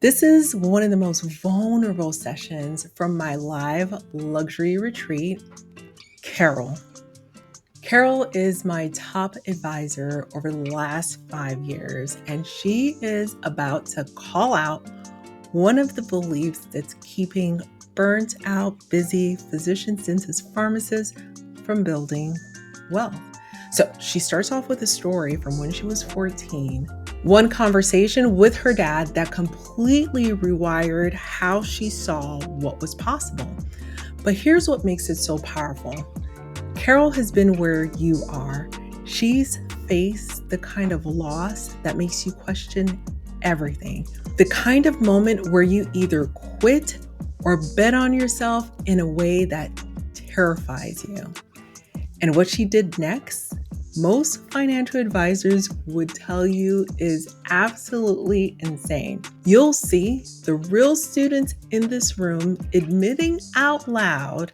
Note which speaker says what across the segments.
Speaker 1: This is one of the most vulnerable sessions from my live luxury retreat. Carol. Carol is my top advisor over the last 5 years, and she is about to call out one of the beliefs that's keeping burnt out, busy physicians, dentists, pharmacists from building wealth. So she starts off with a story from when she was 14. One conversation with her dad that completely rewired how she saw what was possible. But here's what makes it so powerful. Carol has been where you are. She's faced the kind of loss that makes you question everything. The kind of moment where you either quit or bet on yourself in a way that terrifies you. And what she did next, most financial advisors would tell you is absolutely insane. You'll see the real students in this room admitting out loud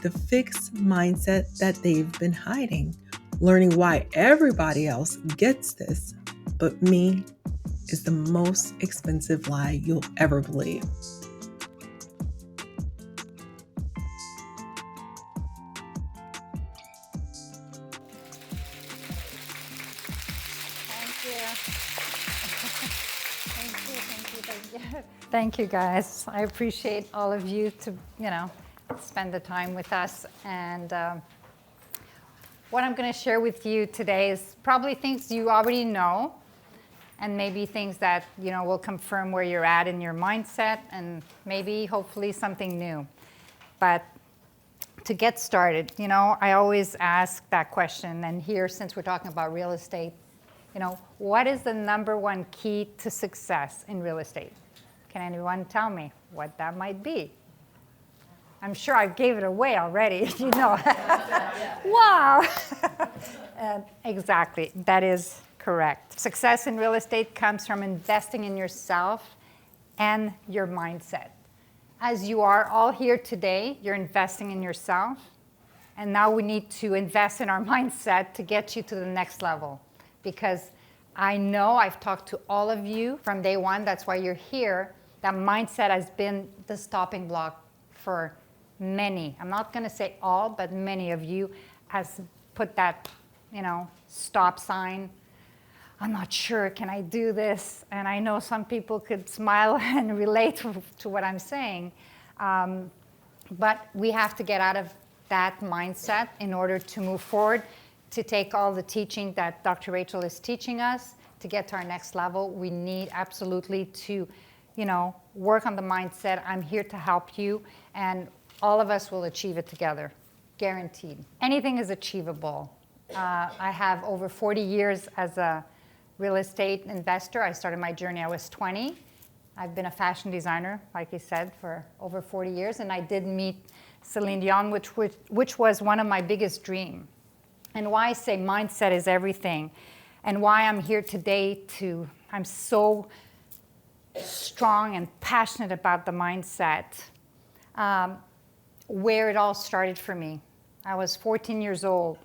Speaker 1: the fixed mindset that they've been hiding, learning why everybody else gets this, but me is the most expensive lie you'll ever believe.
Speaker 2: Thank you, guys. I appreciate all of you to, spend the time with us. And what I'm going to share with you today is probably things you already know, and maybe things that, will confirm where you're at in your mindset, and maybe, hopefully, something new. But to get started, I always ask that question, and here, since we're talking about real estate, what is the number one key to success in real estate? Can anyone tell me what that might be? I'm sure I gave it away already, Wow! Exactly, that is correct. Success in real estate comes from investing in yourself and your mindset. As you are all here today, you're investing in yourself, and now we need to invest in our mindset to get you to the next level. Because I know I've talked to all of you from day one, that's why you're here. That mindset has been the stopping block for many. I'm not going to say all, but many of you has put that, stop sign. I'm not sure, can I do this? And I know some people could smile and relate to what I'm saying. But we have to get out of that mindset in order to move forward, to take all the teaching that Dr. Rachel is teaching us to get to our next level. We need absolutely to, work on the mindset. I'm here to help you, and all of us will achieve it together, guaranteed. Anything is achievable. I have over 40 years as a real estate investor. I started my journey, I was 20. I've been a fashion designer, like you said, for over 40 years, and I did meet Celine Dion, which was one of my biggest dreams. And why I say mindset is everything, and why I'm here today I'm so strong and passionate about the mindset, where it all started for me. I was 14 years old,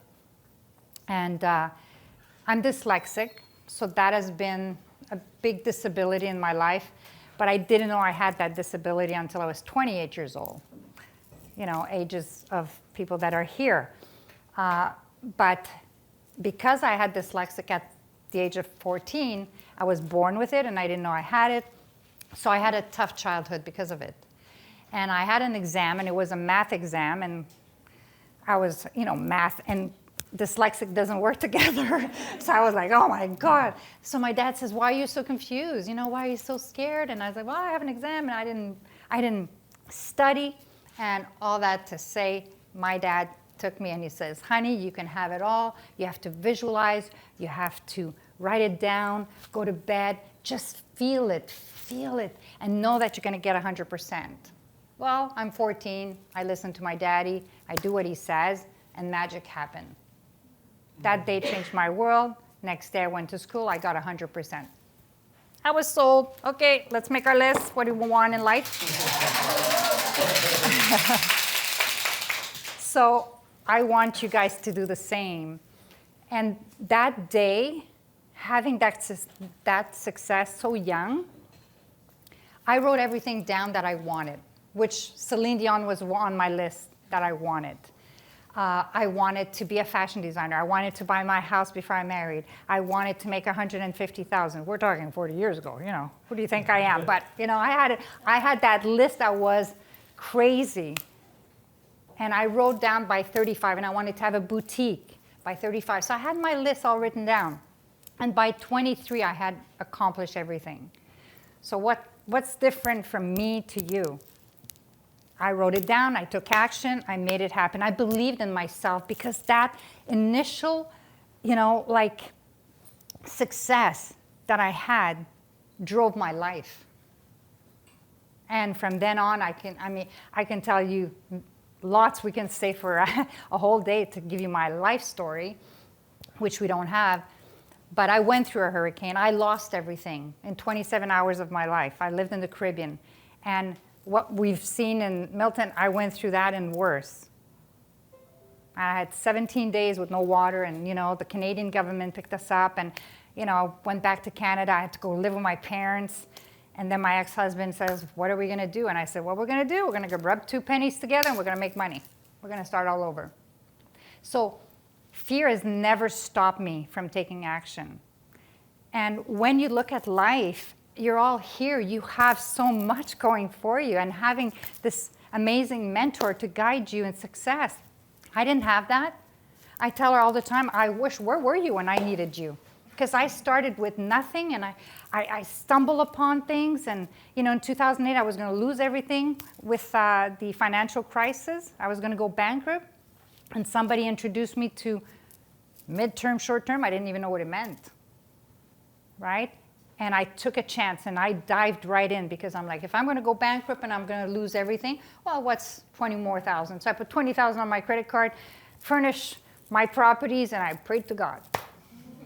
Speaker 2: and I'm dyslexic, so that has been a big disability in my life, but I didn't know I had that disability until I was 28 years old, ages of people that are here. But because I had dyslexic at the age of 14, I was born with it, and I didn't know I had it. So I had a tough childhood because of it. And I had an exam, and it was a math exam, and I was, math and dyslexic doesn't work together. So I was like, oh my God. So my dad says, why are you so confused? Why are you so scared? And I was like, well, I have an exam, and I didn't study. And all that to say, my dad took me and he says, honey, you can have it all. You have to visualize. You have to write it down. Go to bed. Just feel it, and know that you're going to get 100%. Well, I'm 14. I listen to my daddy. I do what he says, and magic happened. That day changed my world. Next day I went to school. I got 100%. I was sold. Okay, let's make our list. What do we want in life? So I want you guys to do the same. And that day, having that success so young, I wrote everything down that I wanted, which Celine Dion was on my list that I wanted. I wanted to be a fashion designer. I wanted to buy my house before I married. I wanted to make $150,000. We're talking 40 years ago, you know. Who do you think I am? But, you know, I had that list that was crazy. And I wrote down by 35, and I wanted to have a boutique by 35. So I had my list all written down. And by 23, I had accomplished everything. So what's different from me to you? I wrote it down, I took action, I made it happen. I believed in myself because that initial, you know, like success that I had drove my life. And from then on, I can tell you lots. We can stay for a whole day to give you my life story, which we don't have. But I went through a hurricane. I lost everything in 27 hours of my life. I lived in the Caribbean. And what we've seen in Milton, I went through that and worse. I had 17 days with no water, and you know, the Canadian government picked us up, and you know, went back to Canada. I had to go live with my parents. And then my ex-husband says, what are we going to do? And I said, what we're going to do, we're going to rub 2 pennies together and we're going to make money. We're going to start all over. So fear has never stopped me from taking action. And when you look at life, you're all here. You have so much going for you, and having this amazing mentor to guide you in success. I didn't have that. I tell her all the time, I wish, where were you when I needed you? Because I started with nothing, and I stumble upon things. And you know, in 2008, I was going to lose everything with the financial crisis. I was going to go bankrupt. And somebody introduced me to midterm, short term. I didn't even know what it meant, right? And I took a chance, and I dived right in because I'm like, if I'm going to go bankrupt and I'm going to lose everything, well, what's 20 more thousand? So I put 20,000 on my credit card, furnish my properties, and I prayed to God.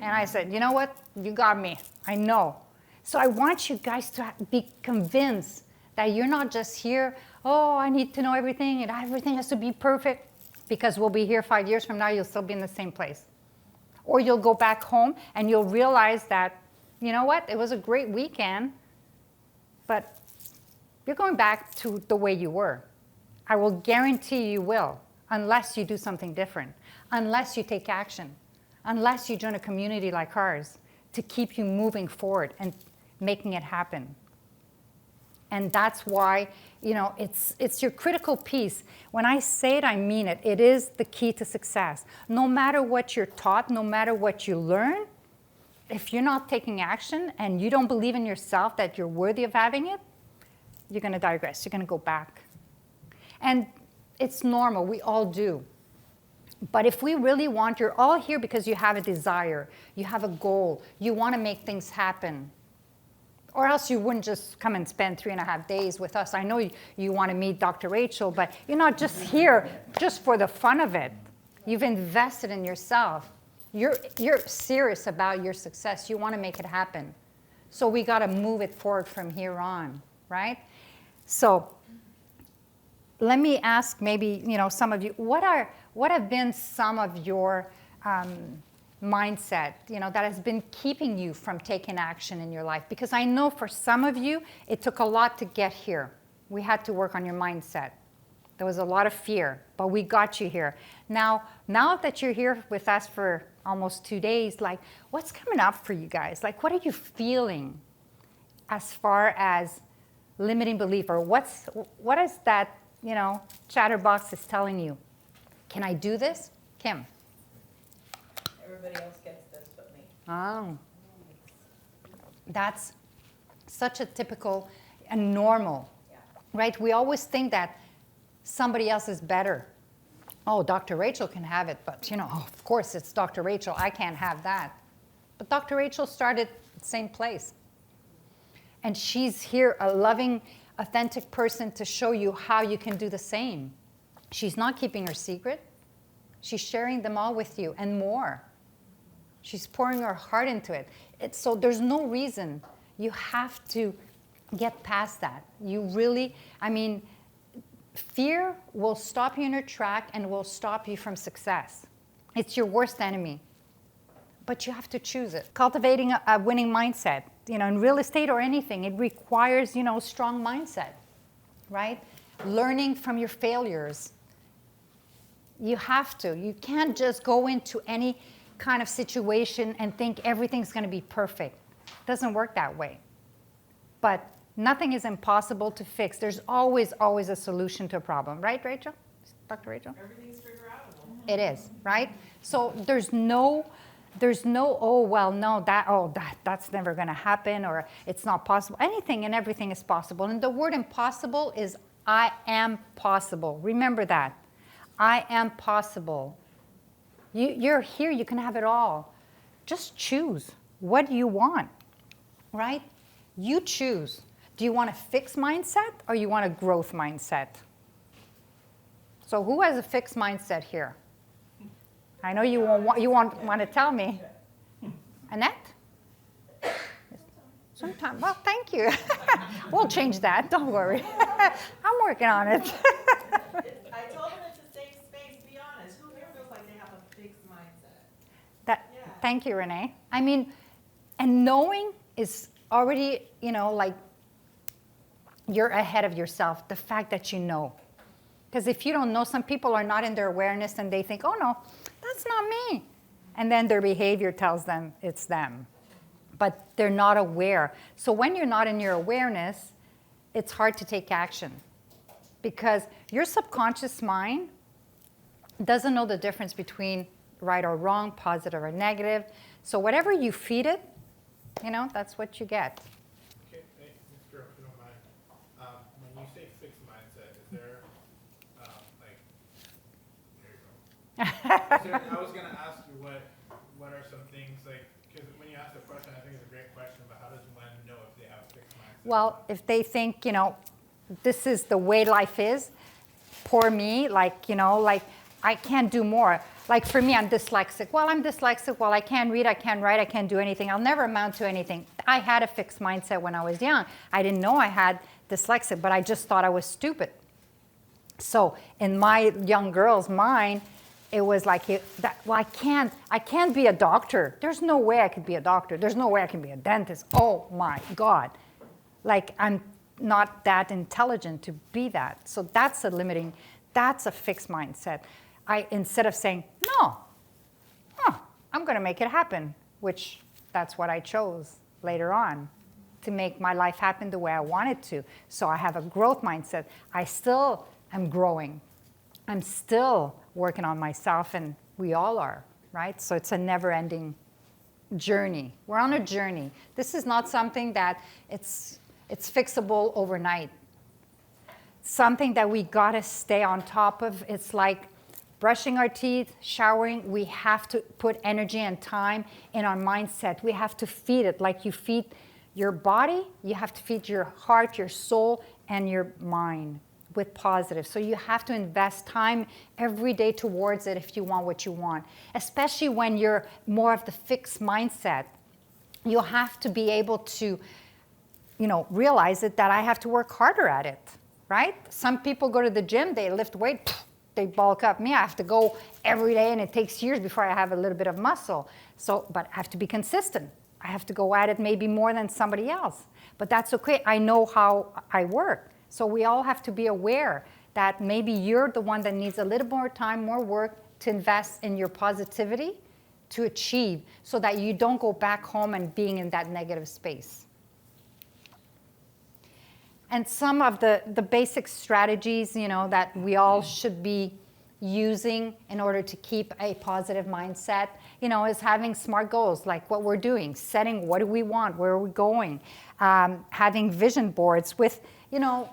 Speaker 2: And I said, you know what? You got me. I know. So I want you guys to be convinced that you're not just here, oh, I need to know everything, and everything has to be perfect, because we'll be here 5 years from now, you'll still be in the same place. Or you'll go back home, and you'll realize that, you know what? It was a great weekend, but you're going back to the way you were. I will guarantee you will, unless you do something different, unless you take action, unless you join a community like ours to keep you moving forward and making it happen. And that's why, you know, it's your critical piece. When I say it, I mean it. It is the key to success. No matter what you're taught, no matter what you learn, if you're not taking action and you don't believe in yourself that you're worthy of having it, you're going to digress. You're going to go back. And it's normal. We all do. But if we really want, you're all here because you have a desire, you have a goal, you want to make things happen. Or else you wouldn't just come and spend 3.5 days with us. I know you want to meet Dr. Rachel, but you're not just here just for the fun of it. You've invested in yourself. You're serious about your success. You want to make it happen. So we got to move it forward from here on, right? So let me ask maybe, you know, some of you, what have been some of your mindset, you know, that has been keeping you from taking action in your life? Because I know for some of you, it took a lot to get here. We had to work on your mindset. There was a lot of fear, but we got you here. Now that you're here with us for almost 2 days, like, what's coming up for you guys? Like, what are you feeling as far as limiting belief, or what is that, you know, chatterbox is telling you? Can I do this? Kim?
Speaker 3: Everybody else gets this but me.
Speaker 2: Oh. That's such a typical and normal, right? We always think that somebody else is better. Oh, Dr. Rachel can have it, but you know, of course it's Dr. Rachel. I can't have that. But Dr. Rachel started the same place. And she's here, a loving, authentic person to show you how you can do the same. She's not keeping her secret. She's sharing them all with you and more. She's pouring her heart into it. So there's no reason. You have to get past that. You really, I mean, fear will stop you in your track and will stop you from success. It's your worst enemy. But you have to choose it. Cultivating a winning mindset. in real estate or anything, it requires, strong mindset, right? Learning from your failures. You have to. You can't just go into any kind of situation and think everything's going to be perfect. It doesn't work that way. But nothing is impossible to fix. There's always a solution to a problem. Right, Rachel? Dr. Rachel?
Speaker 3: Everything's figure outable.
Speaker 2: It is, right? So there's no, that's never going to happen, or it's not possible. Anything and everything is possible. And the word impossible is I am possible. Remember that. I am possible. You're here. You can have it all. Just choose. What do you want, right? You choose. Do you want a fixed mindset or you want a growth mindset? So who has a fixed mindset here? I know you won't want to tell me. Annette? Sometime. Well, thank you. We'll change that. Don't worry. I'm working on it.
Speaker 3: I told them it's a safe space. Be honest. Who here feels like they have a fixed mindset?
Speaker 2: Thank you, Renee. I mean, and knowing is already, like you're ahead of yourself. The fact that you know. Because if you don't know, some people are not in their awareness and they think, oh no, that's not me. And then their behavior tells them it's them. But they're not aware. So when you're not in your awareness, it's hard to take action. Because your subconscious mind doesn't know the difference between right or wrong, positive or negative. So whatever you feed it, that's what you get.
Speaker 4: Okay, hey, Mr. If you don't mind, when you say fixed mindset, is there, there you go. I was going to ask you what are some things, because when you ask the question, I think it's a great question, but how does one know if they have a fixed mindset?
Speaker 2: Well, if they think, this is the way life is, poor me, I can't do more. Like for me, I'm dyslexic. Well, I'm dyslexic. Well, I can't read, I can't write, I can't do anything. I'll never amount to anything. I had a fixed mindset when I was young. I didn't know I had dyslexia, but I just thought I was stupid. So in my young girl's mind, it was like, I can't be a doctor. There's no way I could be a doctor. There's no way I can be a dentist. Oh my God. Like I'm not that intelligent to be that. So that's a fixed mindset. Instead of saying, no, I'm going to make it happen, which that's what I chose later on, to make my life happen the way I wanted to. So I have a growth mindset. I still am growing. I'm still working on myself, and we all are, right? So it's a never-ending journey. We're on a journey. This is not something that it's fixable overnight. Something that we got to stay on top of. It's like brushing our teeth, showering. We have to put energy and time in our mindset. We have to feed it. Like you feed your body, you have to feed your heart, your soul, and your mind with positive. So you have to invest time every day towards it if you want what you want. Especially when you're more of the fixed mindset. You'll have to be able to, realize it that I have to work harder at it, right? Some people go to the gym, they lift weight, they bulk up. Me, I have to go every day, and it takes years before I have a little bit of muscle. But I have to be consistent. I have to go at it maybe more than somebody else. But that's okay. I know how I work. So we all have to be aware that maybe you're the one that needs a little more time, more work to invest in your positivity to achieve, so that you don't go back home and being in that negative space. And some of the basic strategies, that we all should be using in order to keep a positive mindset, is having SMART goals, like what we're doing, setting what do we want, where are we going, having vision boards with,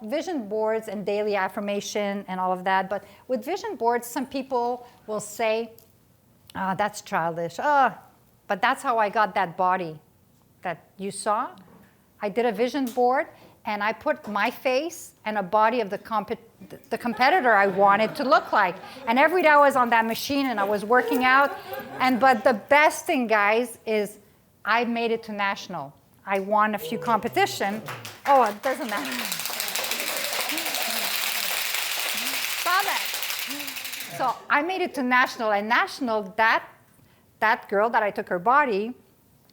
Speaker 2: vision boards and daily affirmation and all of that. But with vision boards, some people will say, that's childish. But that's how I got that body that you saw. I did a vision board, and I put my face and a body of the competitor I wanted to look like. And every day I was on that machine and I was working out. But the best thing, guys, is I made it to national. I won a few competitions. Oh, it doesn't matter. Saw that. So I made it to national. And national, that girl that I took her body,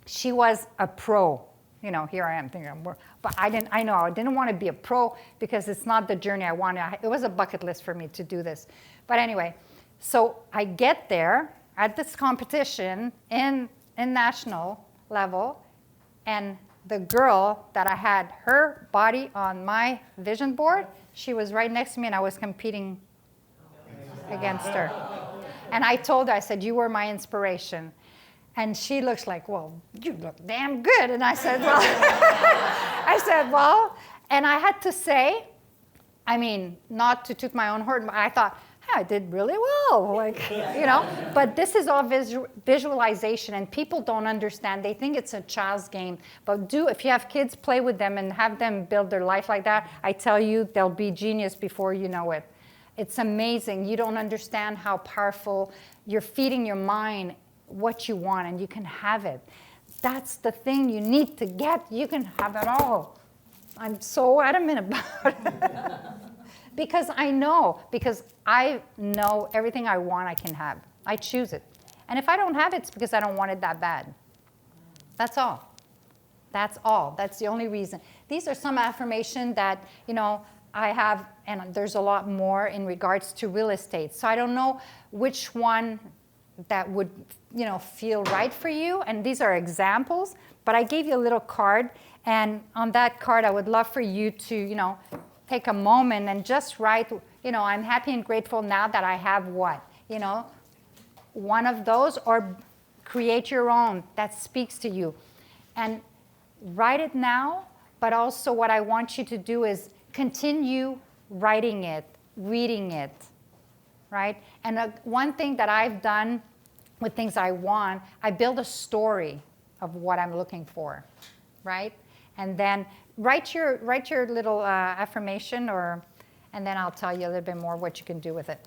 Speaker 2: she was a pro. here I am thinking, but I didn't want to be a pro because it's not the journey I wanted. It was a bucket list for me to do this. But anyway, so I get there at this competition in national level, and the girl that I had her body on my vision board, she was right next to me, and I was competing against her. And I told her, I said, you were my inspiration. And she looks like, well, you look damn good. And I said, well, and I had to say, I mean, not to toot my own horn, but I thought, I did really well, But this is all visualization, and people don't understand. They think it's a child's game. But if you have kids, play with them and have them build their life like that. I tell you, they'll be genius before you know it. It's amazing. You don't understand how powerful you're feeding your mind what you want, and you can have it. That's the thing you need to get. You can have it all. I'm so adamant about it. Because I know everything I want I can have. I choose it. And if I don't have it, it's because I don't want it that bad. That's all. That's all. That's the only reason. These are some affirmation that, I have, and there's a lot more in regards to real estate. So I don't know which one that would, feel right for you. And these are examples, but I gave you a little card. And on that card, I would love for you to, take a moment and just write, I'm happy and grateful now that I have what? One of those, or create your own that speaks to you. And write it now, but also what I want you to do is continue writing it, reading it, right? And one thing that I've done with things I want, I build a story of what I'm looking for, right? And then write your little affirmation, and then I'll tell you a little bit more what you can do with it.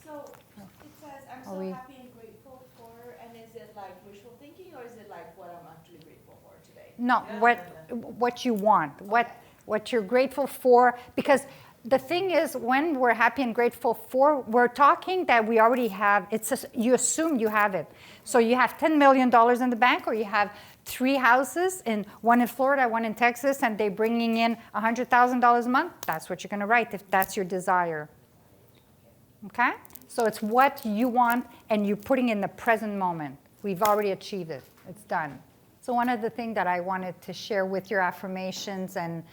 Speaker 3: So it says, I'm so happy and grateful for, and is it like wishful thinking, or is it like what I'm actually grateful for today?
Speaker 2: No, what you want, what you're grateful for, because the thing is, when we're happy and grateful for, we're talking that we already have. You assume you have it. So you have $10 million in the bank, or you have 3 houses, one in Florida, one in Texas, and they're bringing in $100,000 a month. That's what you're going to write if that's your desire. Okay? So it's what you want, and you're putting in the present moment. We've already achieved it. It's done. So one of the things that I wanted to share with your affirmations and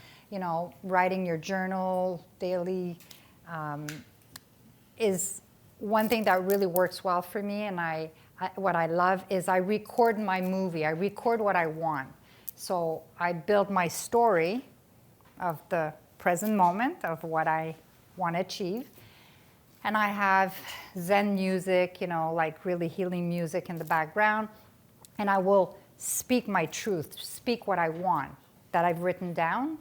Speaker 2: writing your journal daily is one thing that really works well for me. And what I love is I record my movie. I record what I want. So I build my story of the present moment of what I want to achieve. And I have Zen music, like really healing music in the background. And I will speak my truth, speak what I want that I've written down.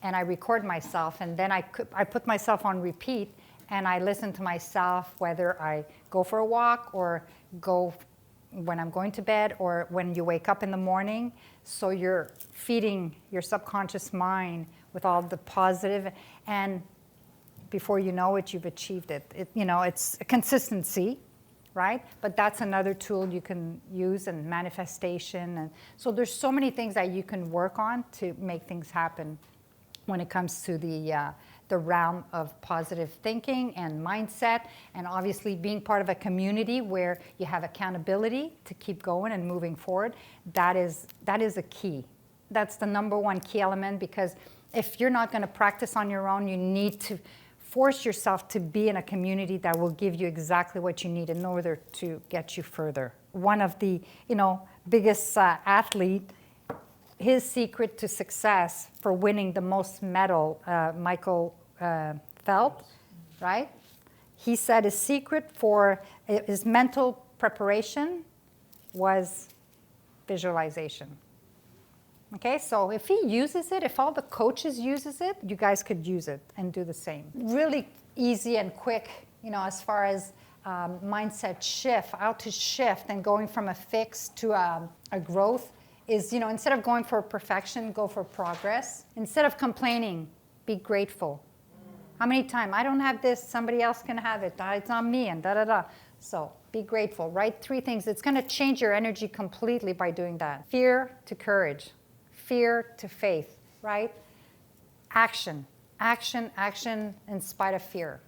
Speaker 2: And I record myself, and then I put myself on repeat, and I listen to myself, whether I go for a walk or go when I'm going to bed or when you wake up in the morning. So you're feeding your subconscious mind with all the positive, and before you know it, you've achieved it. It's a consistency, right? But that's another tool you can use, and manifestation. And so there's so many things that you can work on to make things happen when it comes to the realm of positive thinking and mindset, and obviously being part of a community where you have accountability to keep going and moving forward. That is a key. That's the number one key element, because if you're not going to practice on your own, you need to force yourself to be in a community that will give you exactly what you need in order to get you further. One of the biggest athlete, his secret to success for winning the most medal, Michael Phelps, right? He said his secret for his mental preparation was visualization. Okay, so if he uses it, if all the coaches uses it, you guys could use it and do the same. Really easy and quick, as far as mindset shift, how to shift and going from a fix to a growth is, instead of going for perfection, go for progress. Instead of complaining, be grateful. How many times? I don't have this, somebody else can have it. It's on me, and da-da-da. So be grateful. Write 3 things. It's going to change your energy completely by doing that. Fear to courage. fear to faith, right? Action, action, action in spite of fear.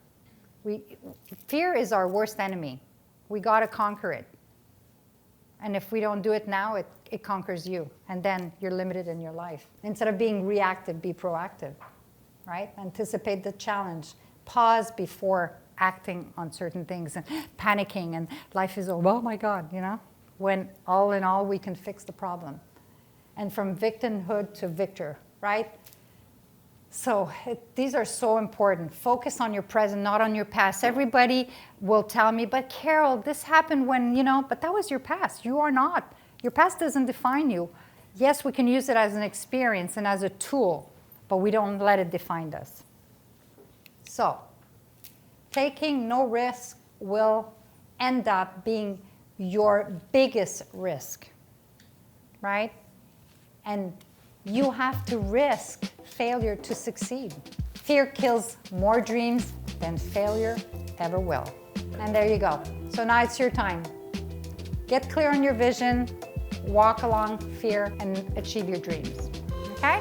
Speaker 2: Fear is our worst enemy. We got to conquer it. And if we don't do it now, it conquers you. And then you're limited in your life. Instead of being reactive, be proactive, right? Anticipate the challenge. Pause before acting on certain things and panicking. And life is, oh my God, you know? When all in all, we can fix the problem. And from victimhood to victor, right? So these are so important. Focus on your present, not on your past. Everybody will tell me, but Carol, this happened when, you know, but that was your past. You are not. Your past doesn't define you. Yes, we can use it as an experience and as a tool, but we don't let it define us. So taking no risk will end up being your biggest risk, right? And you have to risk failure to succeed. Fear kills more dreams than failure ever will. And there you go. So now it's your time. Get clear on your vision, walk along fear, and achieve your dreams. Okay?